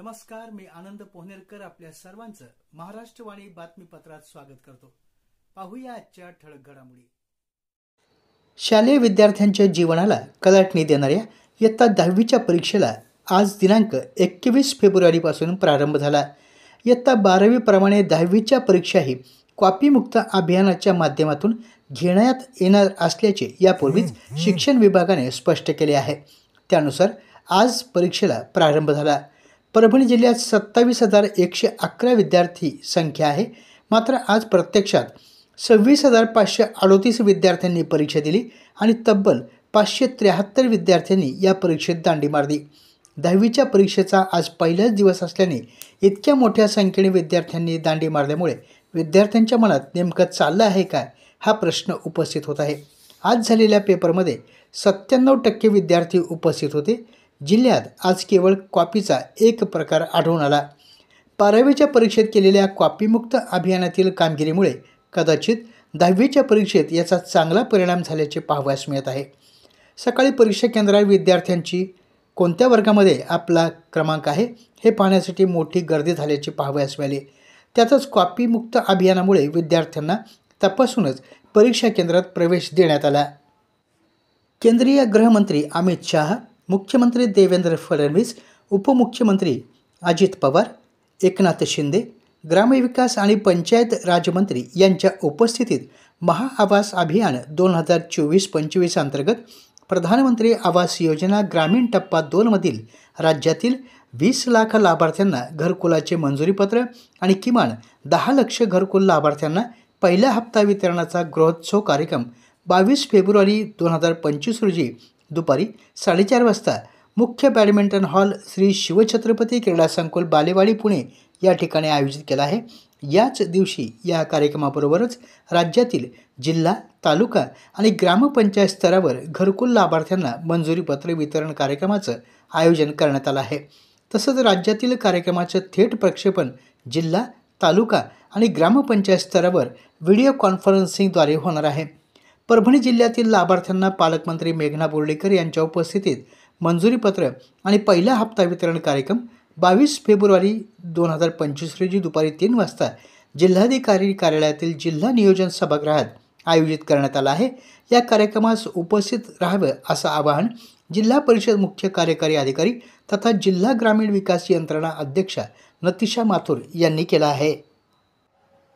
नमस्कार, मी आनंद पोहनेरकर आपल्या सर्वांचं महाराष्ट्रवाणी बातमीपत्रात स्वागत करतो. पाहूया आजच्या ठळक घडामोडी. शालेय विद्यार्थ्यांच्या जीवनाला कलाटणी देणाऱ्या इयत्ता 10वीच्या परीक्षेला आज दिनांक 21 फेब्रुवारीपासून प्रारंभ झाला. इयत्ता 12वी प्रमाणे 10वीच्या परीक्षाही कॉपीमुक्त अभियानाच्या माध्यमातून घेण्यात येणार असल्याचे यापूर्वीच शिक्षण विभागाने स्पष्ट केले आहे. त्यानुसार आज परीक्षेला प्रारंभ झाला. परभणी जिल्ह्यात 27,111 विद्यार्थी संख्या आहे. मात्र आज प्रत्यक्षात 26,538 विद्यार्थ्यांनी परीक्षा दिली आणि तब्बल 573 विद्यार्थ्यांनी या परीक्षेत दांडी मारली. 10वीच्या परीक्षेचा आज पहिलाच दिवस असल्याने इतक्या मोठ्या संख्येने विद्यार्थ्यांनी दांडी मारल्यामुळे विद्यार्थ्यांच्या मनात नेमकं चाललं आहे काय हा प्रश्न उपस्थित होत आहे. आज झालेल्या पेपरमध्ये 97% विद्यार्थी उपस्थित होते. जिल्ह्यात आज केवळ कॉपीचा एक प्रकार आढळून आला. 12वीच्या परीक्षेत केलेल्या कॉपीमुक्त अभियानातील कामगिरीमुळे कदाचित 10वीच्या परीक्षेत याचा चांगला परिणाम झाल्याचे पाहावयास मिळत आहे. सकाळी परीक्षा केंद्रावर विद्यार्थ्यांची कोणत्या वर्गामध्ये आपला क्रमांक आहे हे पाहण्यासाठी मोठी गर्दी झाल्याचे पाहावयास मिळाले. त्यातच कॉपीमुक्त अभियानामुळे विद्यार्थ्यांना तपासूनच परीक्षा केंद्रात प्रवेश देण्यात आला. केंद्रीय गृहमंत्री अमित शाह, मुख्यमंत्री देवेंद्र फडणवीस, उपमुख्यमंत्री अजित पवार, एकनाथ शिंदे, ग्रामविकास आणि पंचायत राजमंत्री यांच्या उपस्थितीत महाआवास अभियान 2024-25 अंतर्गत प्रधानमंत्री आवास योजना ग्रामीण टप्पा 2 मधील राज्यातील 20 लाख लाभार्थ्यांना घरकुलाचे मंजुरीपत्र आणि किमान 10 लक्ष घरकुल लाभार्थ्यांना पहिला हप्ता वितरणाचा गृहोत्सव कार्यक्रम 22 फेब्रुवारी 2025 रोजी दुपारी 4:30 वाजता मुख्य बॅडमिंटन हॉल श्री शिवछत्रपती क्रीडा संकुल बालेवाडी पुणे या ठिकाणी आयोजित केला आहे. याच दिवशी या कार्यक्रमाबरोबरच राज्यातील जिल्हा, तालुका आणि ग्रामपंचायत स्तरावर घरकुल लाभार्थ्यांना मंजुरीपत्र वितरण कार्यक्रमाचं आयोजन करण्यात आलं आहे. तसंच राज्यातील कार्यक्रमाचं थेट प्रक्षेपण जिल्हा, तालुका आणि ग्रामपंचायत स्तरावर व्हिडिओ कॉन्फरन्सिंगद्वारे होणार आहे. परभणी जिल्ह्यातील लाभार्थ्यांना पालकमंत्री मेघना बोर्डीकर यांच्या उपस्थितीत मंजुरीपत्र आणि पहिला हप्ता वितरण कार्यक्रम 22 फेब्रुवारी 2025 रोजी दुपारी 3 वाजता जिल्हाधिकारी कार्यालयातील जिल्हा नियोजन सभागृहात आयोजित करण्यात आला आहे. या कार्यक्रमास उपस्थित राहावं असं आवाहन जिल्हा परिषद मुख्य कार्यकारी अधिकारी तथा जिल्हा ग्रामीण विकास यंत्रणा अध्यक्षा नतिशा माथुर यांनी केलं आहे.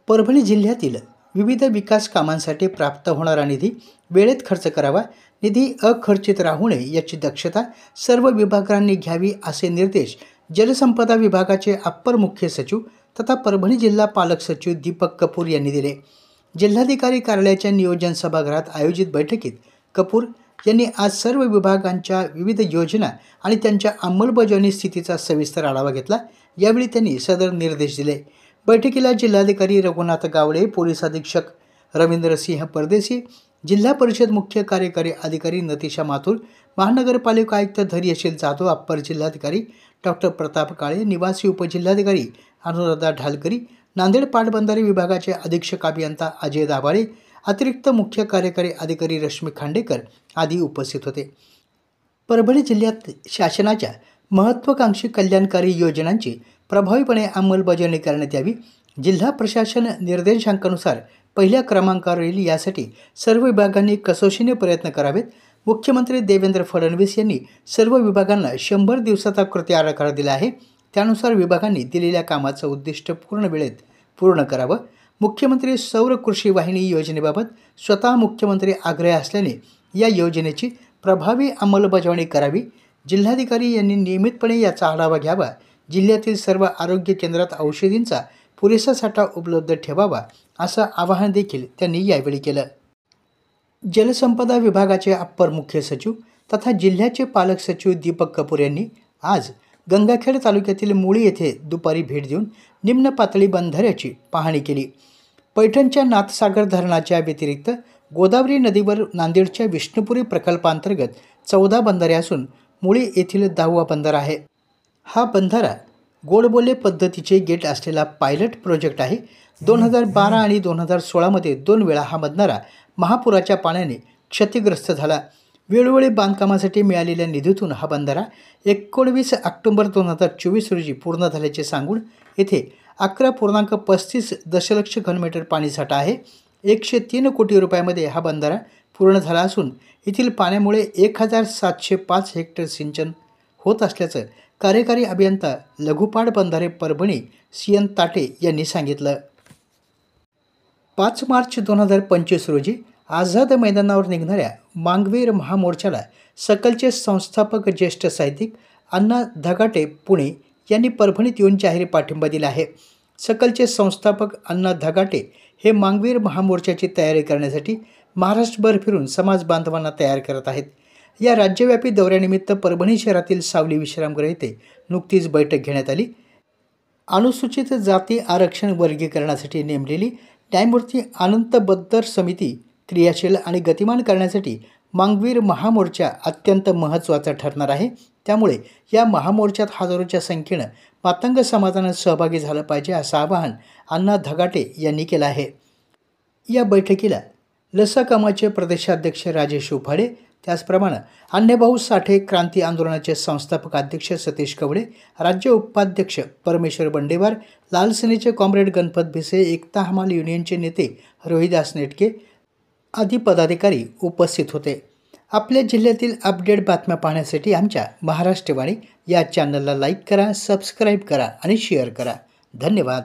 परभणी जिल्ह्यातील विविध विकास कामांसाठी प्राप्त होणारा निधी वेळेत खर्च करावा, निधी अखर्चित राहू नये याची दक्षता सर्व विभागांनी घ्यावी असे निर्देश जलसंपदा विभागाचे अप्पर मुख्य सचिव तथा परभणी जिल्हा पालक सचिव दीपक कपूर यांनी दिले. जिल्हाधिकारी कार्यालयाच्या नियोजन सभागृहात आयोजित बैठकीत कपूर यांनी आज सर्व विभागांच्या विविध योजना आणि त्यांच्या अंमलबजावणी स्थितीचा सविस्तर आढावा घेतला. यावेळी त्यांनी सदर निर्देश दिले. बैठकीला जिल्हाधिकारी रघुनाथ गावडे, पोलीस अधीक्षक रवींद्रसिंह परदेशी, जिल्हा परिषद मुख्य कार्यकारी अधिकारी नतिशा माथुर, महानगरपालिका आयुक्त धैर्यशील जाधव, अप्पर जिल्हाधिकारी डॉक्टर प्रताप काळे, निवासी उपजिल्हाधिकारी अनुराधा ढालकरी, नांदेड पाटबंधारे विभागाचे अधीक्षक अभियंता अजय दाभाळे, अतिरिक्त मुख्य कार्यकारी अधिकारी रश्मी खांडेकर आदी उपस्थित होते. परभणी जिल्ह्यात शासनाच्या महत्त्वाकांक्षी कल्याणकारी योजनांची प्रभावीपणे अंमलबजावणी करण्यात यावी. जिल्हा प्रशासन निर्देशांकानुसार पहिल्या क्रमांकावर येईल यासाठी सर्व विभागांनी कसोशीने प्रयत्न करावेत. मुख्यमंत्री देवेंद्र फडणवीस यांनी सर्व विभागांना 100 दिवसाचा कृती आराखडा दिला आहे. त्यानुसार विभागांनी दिलेल्या कामाचं उद्दिष्ट पूर्ण वेळेत पूर्ण करावं. मुख्यमंत्री सौर कृषी वाहिनी योजनेबाबत स्वतः मुख्यमंत्री आग्रही असल्याने या योजनेची प्रभावी अंमलबजावणी करावी. जिल्हाधिकारी यांनी नियमितपणे याचा आढावा घ्यावा. जिल्ह्यातील सर्व आरोग्य केंद्रात औषधींचा पुरेसा साठा उपलब्ध ठेवावा असं आवाहन देखील त्यांनी यावेळी केलं. जलसंपदा विभागाचे अप्पर मुख्य सचिव तथा जिल्ह्याचे पालक सचिव दीपक कपूर यांनी आज गंगाखेड तालुक्यातील मुळी येथे दुपारी भेट देऊन निम्न पातळी बंधाऱ्याची पाहणी केली. पैठणच्या नाथसागर धरणाच्या व्यतिरिक्त गोदावरी नदीवर नांदेडच्या विष्णुपुरी प्रकल्पांतर्गत 14 बंधारे असून मुळी येथील 10वा बंधारा आहे. हा बंधारा गोडबोले पद्धतीचे गेट असलेला पायलट प्रोजेक्ट आहे. 2012 आणि 2016 मध्ये 2 वेळा हा बंधारा महापुराच्या पाण्याने क्षतिग्रस्त झाला. वेळोवेळी बांधकामासाठी मिळालेल्या निधीतून हा बंधारा 19 ऑक्टोबर 2024 रोजी पूर्ण झाल्याचे सांगून येथे 11.35 दशलक्ष घनमीटर पाणीसाठा आहे. 103 कोटी रुपयामध्ये हा बंधारा पूर्ण झाला असून येथील पाण्यामुळे 1705 हेक्टर सिंचन होत असल्याचं कार्यकारी अभियंता लघुपाड बंधारे परभणी CN ताटे यांनी सांगितलं. 5 मार्च 2025 रोजी आझाद मैदानावर निघणाऱ्या मांगवीर महामोर्चाला सकलचे संस्थापक ज्येष्ठ साहित्यिक अण्णा धगाटे पुणे यांनी परभणीत येऊन जाहीर पाठिंबा दिला आहे. सकलचे संस्थापक अण्णा धगाटे हे मांगवीर महामोर्चाची तयारी करण्यासाठी महाराष्ट्रभर फिरून समाज बांधवांना तयार करत आहेत. या राज्यव्यापी दौऱ्यानिमित्त परभणी शहरातील सावली विश्रामगृह येथे नुकतीच बैठक घेण्यात आली. अनुसूचित जाती आरक्षण वर्गीकरणासाठी नेमलेली न्यायमूर्ती अनंत बद्दर समिती क्रियाशील आणि गतिमान करण्यासाठी मांगवीर महामोर्चा अत्यंत महत्त्वाचा ठरणार आहे. त्यामुळे या महामोर्चात हजारोच्या संख्येनं मातंग समाजानं सहभागी झालं पाहिजे असं आवाहन अण्णा धगाटे यांनी केलं आहे. या बैठकीला लसाकामाचे प्रदेशाध्यक्ष राजेश उफाडे, त्याचप्रमाणे अण्णाभाऊ साठे क्रांती आंदोलनाचे संस्थापक अध्यक्ष सतीश कवडे, राज्य उपाध्यक्ष परमेश्वर बंडेवार, लाल सेनेचे कॉम्रेड गणपत भिसे, एकता हमाल युनियनचे नेते रोहिदास नेटके आदी पदाधिकारी उपस्थित होते. आपल्या जिल्ह्यातील अपडेट बातम्या पाहण्यासाठी आमच्या महाराष्ट्रवाणी या चॅनलला लाईक करा, सबस्क्राईब करा आणि शेअर करा. धन्यवाद.